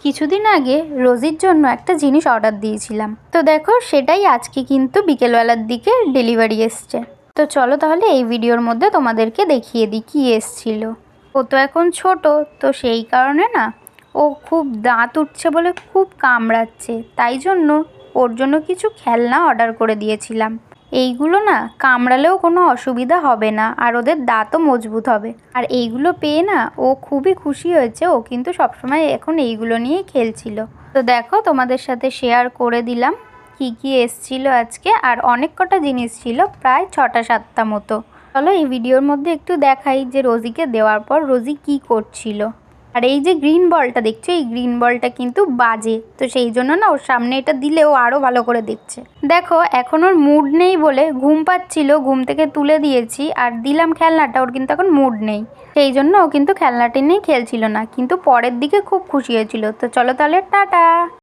কিছুদিন আগে রোজির জন্য একটা জিনিস অর্ডার দিয়েছিলাম, তো দেখো সেটাই আজকে কিন্তু বিকেলবেলার দিকে ডেলিভারি এসছে। তো চলো তাহলে এই ভিডিওর মধ্যে তোমাদেরকে দেখিয়ে দিই কী এসছিল। ও তো এখন ছোট, তো সেই কারণে না ও খুব দাঁত উঠছে বলে খুব কামড়াচ্ছে, তাই জন্য ওর জন্য কিছু খেলনা অর্ডার করে দিয়েছিলাম। এইগুলো না কামড়ালেও কোনো অসুবিধা হবে না, আর ওদের দাঁতও মজবুত হবে। আর এইগুলো পেয়ে না ও খুবই খুশি হয়েছে, ও কিন্তু সবসময় এখন এইগুলো নিয়েই খেলছিল। তো দেখো তোমাদের সাথে শেয়ার করে দিলাম কি কি এসছিল আজকে, আর অনেক কটা জিনিস ছিল, প্রায় 6টা 7টা মতো। চলো এই ভিডিওর মধ্যে একটু দেখাই যে রোজিকে দেওয়ার পর রোজি কি করছিল। আর এই যে গ্রিন বলটা দেখছো, এই গ্রিন বলটা কিন্তু বাজে, তো সেই জন্য না ওর সামনে এটা দিলে ও আরও ভালো করে দেখছে। দেখো এখন ওর মুড নেই বলে ঘুম পাচ্ছিল, ঘুম থেকে তুলে দিয়েছি আর দিলাম খেলনাটা, ওর কিন্তু এখন মুড নেই, সেই জন্য ও কিন্তু খেলনাটি নিয়েই খেলছিল না, কিন্তু পরের দিকে খুব খুশি হয়েছিল। তো চলো তাহলে টাটা।